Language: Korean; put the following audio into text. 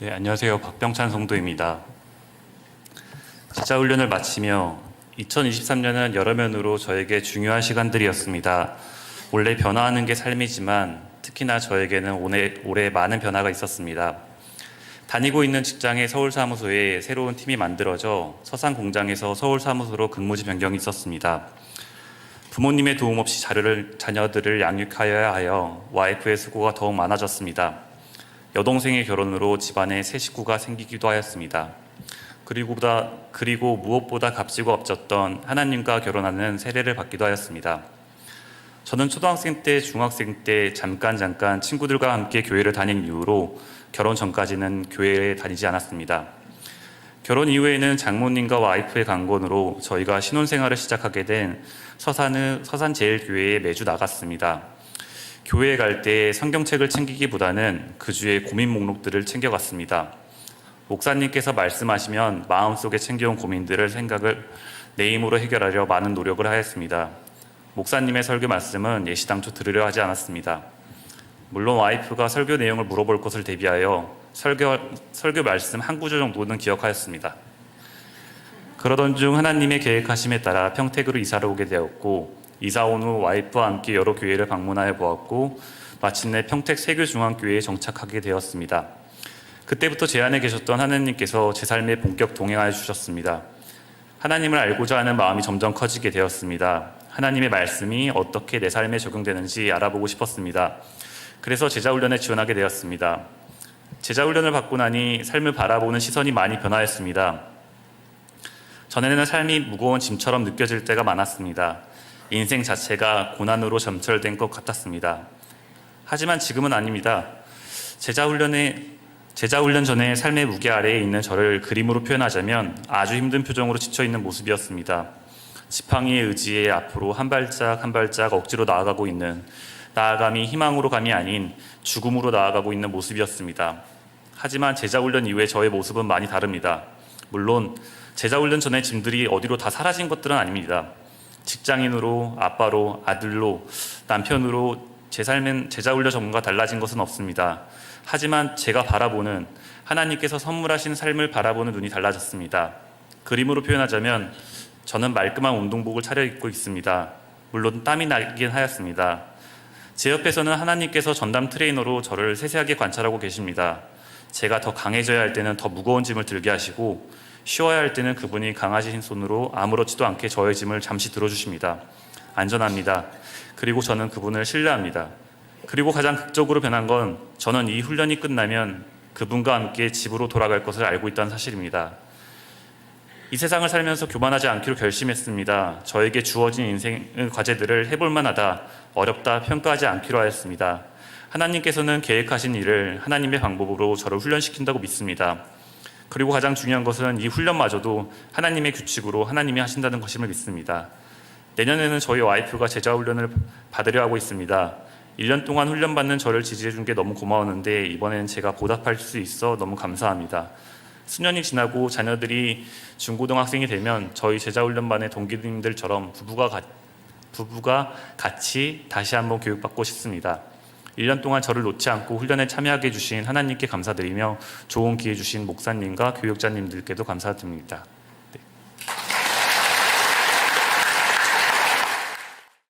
네, 안녕하세요. 박병찬 성도입니다. 제자훈련을 마치며 2023년은 여러 면으로 저에게 중요한 시간들이었습니다. 원래 변화하는 게 삶이지만 특히나 저에게는 올해 많은 변화가 있었습니다. 다니고 있는 직장의 서울사무소에 새로운 팀이 만들어져 서산공장에서 서울사무소로 근무지 변경이 있었습니다. 부모님의 도움 없이 자녀들을 양육하여야 하여 와이프의 수고가 더욱 많아졌습니다. 여동생의 결혼으로 집안에 새 식구가 생기기도 하였습니다. 그리고 무엇보다 값지고 없었던 하나님과 결혼하는 세례를 받기도 하였습니다. 저는 초등학생 때, 중학생 때 잠깐 친구들과 함께 교회를 다닌 이후로 결혼 전까지는 교회에 다니지 않았습니다. 결혼 이후에는 장모님과 와이프의 강권으로 저희가 신혼생활을 시작하게 된 서산제일교회에 매주 나갔습니다. 교회에 갈 때 성경책을 챙기기보다는 그 주의 고민 목록들을 챙겨갔습니다. 목사님께서 말씀하시면 마음속에 챙겨온 고민들을 생각을 내 힘으로 해결하려 많은 노력을 하였습니다. 목사님의 설교 말씀은 예시당초 들으려 하지 않았습니다. 물론 와이프가 설교 내용을 물어볼 것을 대비하여 설교 말씀 한 구절 정도는 기억하였습니다. 그러던 중 하나님의 계획하심에 따라 평택으로 이사를 오게 되었고, 이사 온 후 와이프와 함께 여러 교회를 방문하여 보았고 마침내 평택 세교중앙교회에 정착하게 되었습니다. 그때부터 제 안에 계셨던 하나님께서 제 삶에 본격 동행하여 주셨습니다. 하나님을 알고자 하는 마음이 점점 커지게 되었습니다. 하나님의 말씀이 어떻게 내 삶에 적용되는지 알아보고 싶었습니다. 그래서 제자훈련에 지원하게 되었습니다. 제자훈련을 받고 나니 삶을 바라보는 시선이 많이 변화했습니다. 전에는 삶이 무거운 짐처럼 느껴질 때가 많았습니다. 인생 자체가 고난으로 점철된 것 같았습니다. 하지만 지금은 아닙니다. 제자훈련 전에 삶의 무게 아래에 있는 저를 그림으로 표현하자면 아주 힘든 표정으로 지쳐있는 모습이었습니다. 지팡이의 의지에 앞으로 한 발짝 한 발짝 억지로 나아가고 있는, 나아감이 희망으로 감이 아닌 죽음으로 나아가고 있는 모습이었습니다. 하지만 제자훈련 이후에 저의 모습은 많이 다릅니다. 물론 제자훈련 전에 짐들이 어디로 다 사라진 것들은 아닙니다. 직장인으로, 아빠로, 아들로, 남편으로 제 삶은 제자훈련 전과 달라진 것은 없습니다. 하지만 제가 바라보는, 하나님께서 선물하신 삶을 바라보는 눈이 달라졌습니다. 그림으로 표현하자면 저는 말끔한 운동복을 차려입고 있습니다. 물론 땀이 나긴 하였습니다. 제 옆에서는 하나님께서 전담 트레이너로 저를 세세하게 관찰하고 계십니다. 제가 더 강해져야 할 때는 더 무거운 짐을 들게 하시고, 쉬어야 할 때는 그분이 강하신 손으로 아무렇지도 않게 저의 짐을 잠시 들어주십니다. 안전합니다. 그리고 저는 그분을 신뢰합니다. 그리고 가장 극적으로 변한 건 저는 이 훈련이 끝나면 그분과 함께 집으로 돌아갈 것을 알고 있다는 사실입니다. 이 세상을 살면서 교만하지 않기로 결심했습니다. 저에게 주어진 인생의 과제들을 해볼 만하다, 어렵다 평가하지 않기로 하였습니다. 하나님께서는 계획하신 일을 하나님의 방법으로 저를 훈련시킨다고 믿습니다. 그리고 가장 중요한 것은 이 훈련마저도 하나님의 규칙으로 하나님이 하신다는 것임을 믿습니다. 내년에는 저희 와이프가 제자훈련을 받으려 하고 있습니다. 1년 동안 훈련받는 저를 지지해 준 게 너무 고마웠는데 이번에는 제가 보답할 수 있어 너무 감사합니다. 수년이 지나고 자녀들이 중고등학생이 되면 저희 제자훈련반의 동기님들처럼 부부가 같이 다시 한번 교육받고 싶습니다. 1년 동안 저를 놓지 않고 훈련에 참여하게 해주신 하나님께 감사드리며 좋은 기회 주신 목사님과 교육자님들께도 감사드립니다.